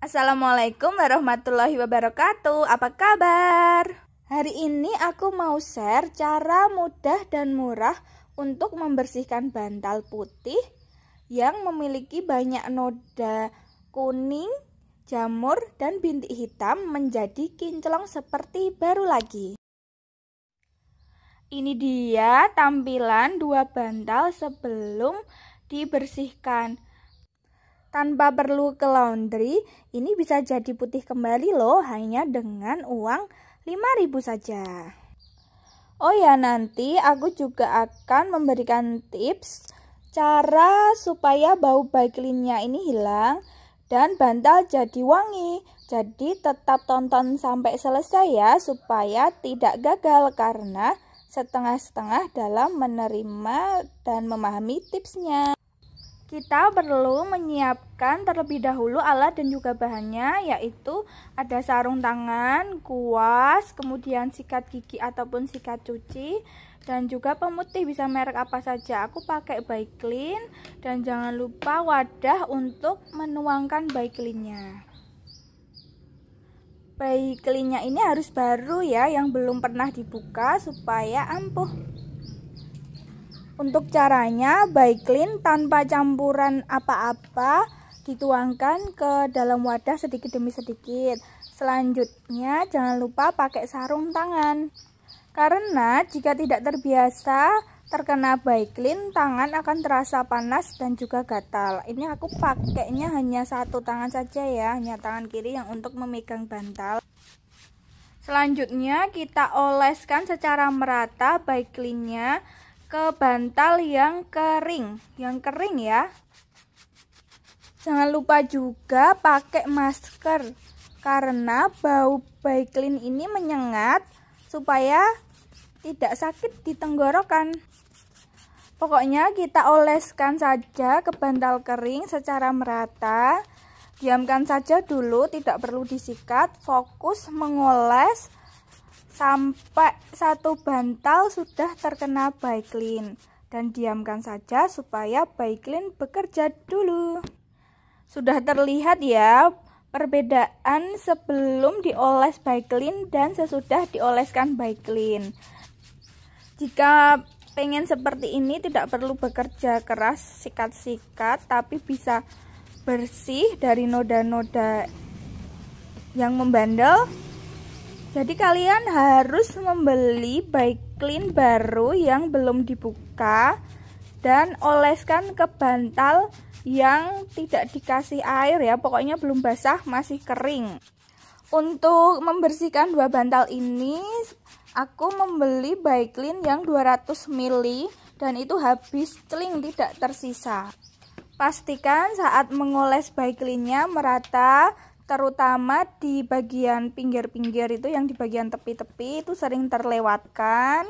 Assalamualaikum warahmatullahi wabarakatuh. Apa kabar? Hari ini aku mau share cara mudah dan murah untuk membersihkan bantal putih yang memiliki banyak noda kuning, jamur, dan bintik hitam menjadi kinclong seperti baru lagi. Ini dia tampilan dua bantal sebelum dibersihkan. Tanpa perlu ke laundry, ini bisa jadi putih kembali loh hanya dengan uang 5.000 saja. Oh ya, nanti aku juga akan memberikan tips cara supaya bau baiklinnya ini hilang dan bantal jadi wangi. Jadi tetap tonton sampai selesai ya supaya tidak gagal karena setengah-setengah dalam menerima dan memahami tipsnya. Kita perlu menyiapkan terlebih dahulu alat dan juga bahannya, yaitu ada sarung tangan, kuas, kemudian sikat gigi ataupun sikat cuci, dan juga pemutih bisa merek apa saja. Aku pakai Baiklin, dan jangan lupa wadah untuk menuangkan Baiklinnya. Baiklinnya ini harus baru ya, yang belum pernah dibuka supaya ampuh. Untuk caranya, Baiklin tanpa campuran apa-apa dituangkan ke dalam wadah sedikit demi sedikit. Selanjutnya, jangan lupa pakai sarung tangan. Karena jika tidak terbiasa terkena Baiklin, tangan akan terasa panas dan juga gatal. Ini aku pakainya hanya satu tangan saja ya, hanya tangan kiri yang untuk memegang bantal. Selanjutnya, kita oleskan secara merata Baiklinnya ke bantal yang kering ya. Jangan lupa juga pakai masker karena bau Baiklin ini menyengat supaya tidak sakit di tenggorokan. Pokoknya kita oleskan saja ke bantal kering secara merata. Diamkan saja dulu, tidak perlu disikat, fokus mengoles sampai satu bantal sudah terkena Baiklin dan diamkan saja supaya Baiklin bekerja dulu. Sudah terlihat ya perbedaan sebelum dioles Baiklin dan sesudah dioleskan Baiklin. Jika pengen seperti ini tidak perlu bekerja keras sikat-sikat, tapi bisa bersih dari noda-noda yang membandel. Jadi kalian harus membeli Baiklin baru yang belum dibuka dan oleskan ke bantal yang tidak dikasih air ya, pokoknya belum basah, masih kering. Untuk membersihkan dua bantal ini aku membeli Baiklin yang 200 ml dan itu habis celing, tidak tersisa. Pastikan saat mengoles Baiklinnya merata, terutama di bagian pinggir-pinggir itu, yang di bagian tepi-tepi itu sering terlewatkan.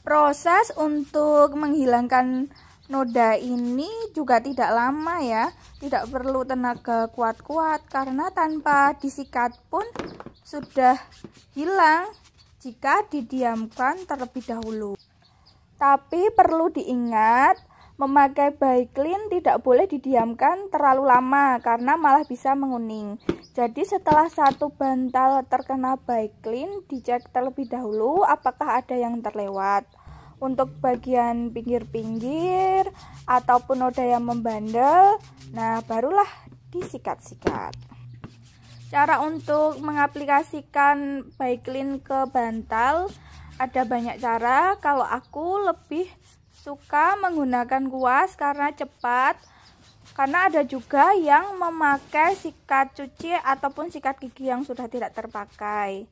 Proses untuk menghilangkan noda ini juga tidak lama ya, tidak perlu tenaga kuat-kuat karena tanpa disikat pun sudah hilang jika didiamkan terlebih dahulu. Tapi perlu diingat, memakai Baiklin tidak boleh didiamkan terlalu lama karena malah bisa menguning. Jadi setelah satu bantal terkena Baiklin, dicek terlebih dahulu apakah ada yang terlewat. Untuk bagian pinggir-pinggir ataupun noda yang membandel, nah barulah disikat-sikat. Cara untuk mengaplikasikan Baiklin ke bantal ada banyak cara. Kalau aku lebih suka menggunakan kuas karena cepat, karena ada juga yang memakai sikat cuci ataupun sikat gigi yang sudah tidak terpakai.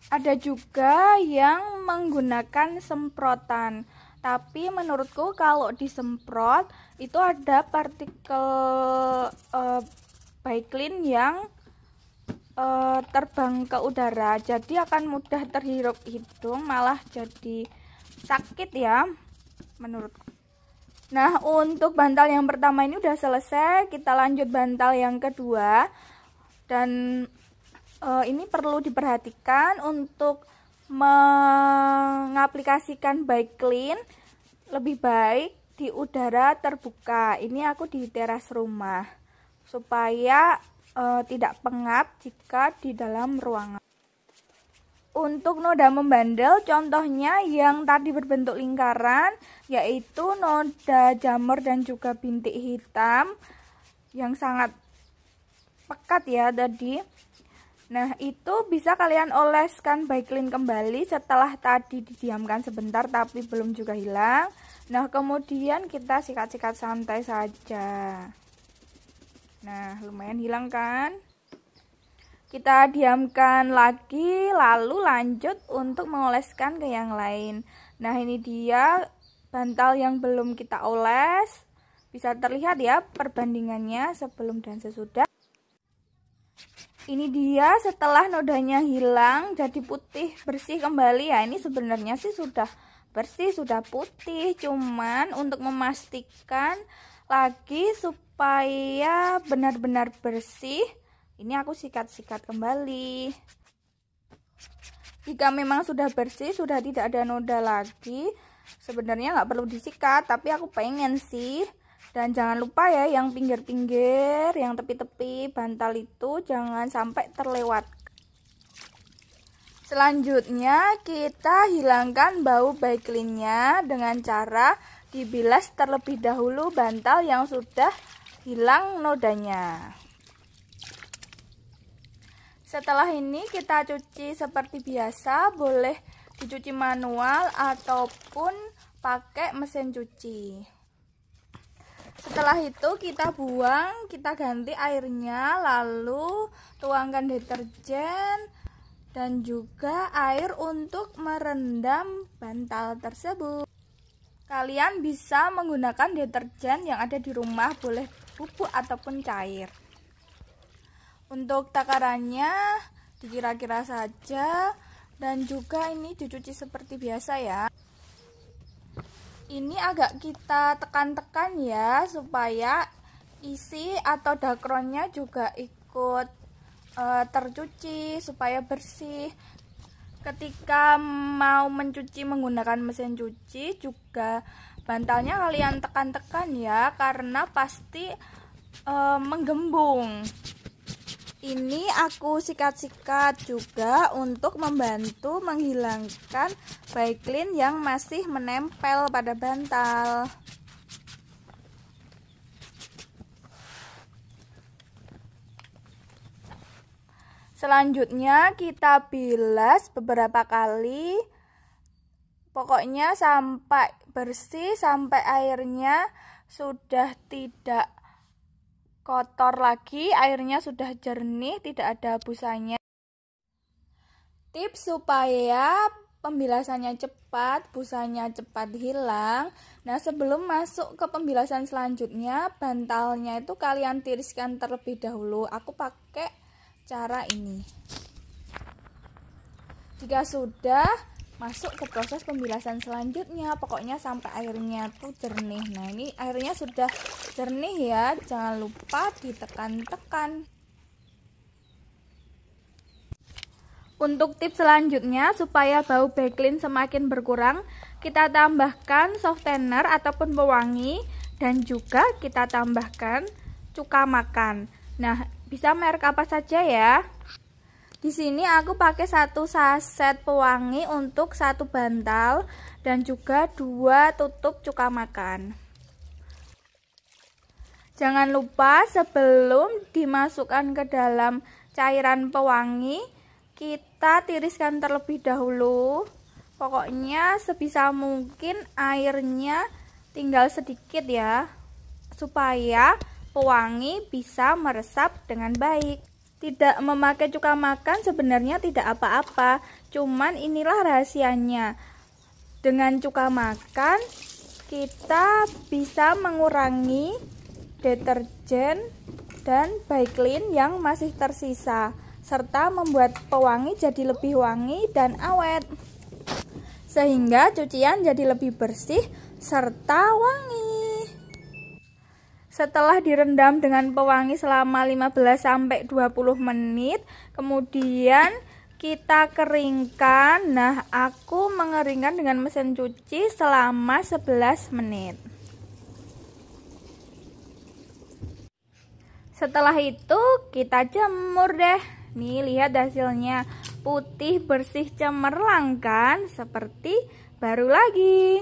Ada juga yang menggunakan semprotan, tapi menurutku kalau disemprot itu ada partikel Baiklin yang terbang ke udara, jadi akan mudah terhirup hidung, malah jadi sakit ya menurutku. Nah, untuk bantal yang pertama ini udah selesai, kita lanjut bantal yang kedua. Dan ini perlu diperhatikan untuk mengaplikasikan Baiklin lebih baik di udara terbuka. Ini aku di teras rumah. supaya tidak pengap jika di dalam ruangan. Untuk noda membandel, contohnya yang tadi berbentuk lingkaran, yaitu noda jamur dan juga bintik hitam yang sangat pekat ya tadi. Nah, itu bisa kalian oleskan Baiklin kembali setelah tadi didiamkan sebentar tapi belum juga hilang. Nah, kemudian kita sikat-sikat santai saja. Nah, lumayan hilang kan? Kita diamkan lagi, lalu lanjut untuk mengoleskan ke yang lain. Nah, ini dia bantal yang belum kita oles. Bisa terlihat ya perbandingannya sebelum dan sesudah. Ini dia setelah nodanya hilang, jadi putih bersih kembali ya. Ini sebenarnya sih sudah bersih, sudah putih. Cuman untuk memastikan lagi supaya benar-benar bersih, ini aku sikat-sikat kembali. Jika memang sudah bersih, sudah tidak ada noda lagi, sebenarnya nggak perlu disikat, tapi aku pengen sih. Dan jangan lupa ya, yang pinggir-pinggir, yang tepi-tepi bantal itu jangan sampai terlewat. Selanjutnya kita hilangkan bau Baiklinnya dengan cara dibilas terlebih dahulu bantal yang sudah hilang nodanya. Setelah ini kita cuci seperti biasa, boleh dicuci manual ataupun pakai mesin cuci. Setelah itu kita buang, kita ganti airnya, lalu tuangkan deterjen dan juga air untuk merendam bantal tersebut. Kalian bisa menggunakan deterjen yang ada di rumah, boleh bubuk ataupun cair. Untuk takarannya dikira-kira saja, dan juga ini dicuci seperti biasa ya. Ini agak kita tekan-tekan ya, supaya isi atau dakronnya juga ikut tercuci supaya bersih. Ketika mau mencuci menggunakan mesin cuci juga bantalnya kalian tekan-tekan ya, karena pasti menggembung. Ini aku sikat-sikat juga untuk membantu menghilangkan Baiklin yang masih menempel pada bantal. Selanjutnya kita bilas beberapa kali, pokoknya sampai bersih, sampai airnya sudah tidak kotor lagi, airnya sudah jernih, tidak ada busanya. Tips supaya pembilasannya cepat, busanya cepat hilang. Nah, sebelum masuk ke pembilasan selanjutnya, bantalnya itu kalian tiriskan terlebih dahulu. Aku pakai cara ini. Jika sudah, masuk ke proses pembilasan selanjutnya, pokoknya sampai airnya tuh jernih. Nah, ini airnya sudah jernih ya, jangan lupa ditekan-tekan. Untuk tips selanjutnya, supaya bau Baiklin semakin berkurang, kita tambahkan softener ataupun pewangi, dan juga kita tambahkan cuka makan. Nah, bisa merek apa saja ya. Di sini aku pakai 1 saset pewangi untuk 1 bantal dan juga 2 tutup cuka makan. Jangan lupa sebelum dimasukkan ke dalam cairan pewangi, kita tiriskan terlebih dahulu. Pokoknya sebisa mungkin airnya tinggal sedikit ya, supaya pewangi bisa meresap dengan baik. Tidak memakai cuka makan sebenarnya tidak apa-apa, cuman inilah rahasianya. Dengan cuka makan kita bisa mengurangi deterjen dan Baiklin yang masih tersisa, serta membuat pewangi jadi lebih wangi dan awet, sehingga cucian jadi lebih bersih serta wangi. Setelah direndam dengan pewangi selama 15-20 menit, kemudian kita keringkan. Nah, aku mengeringkan dengan mesin cuci selama 11 menit. Setelah itu kita jemur deh. Nih lihat hasilnya, putih bersih cemerlang kan, seperti baru lagi.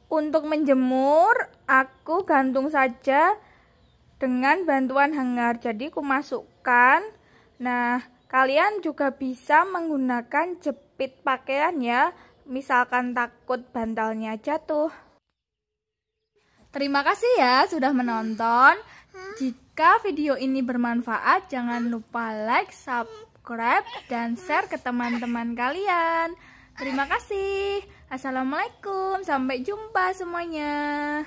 Untuk menjemur, aku gantung saja dengan bantuan hanger. Jadi aku masukkan. Nah, kalian juga bisa menggunakan jepit pakaian ya. Misalkan takut bantalnya jatuh. Terima kasih ya sudah menonton. Jika video ini bermanfaat, jangan lupa like, subscribe, dan share ke teman-teman kalian. Terima kasih. Assalamualaikum. Sampai jumpa semuanya.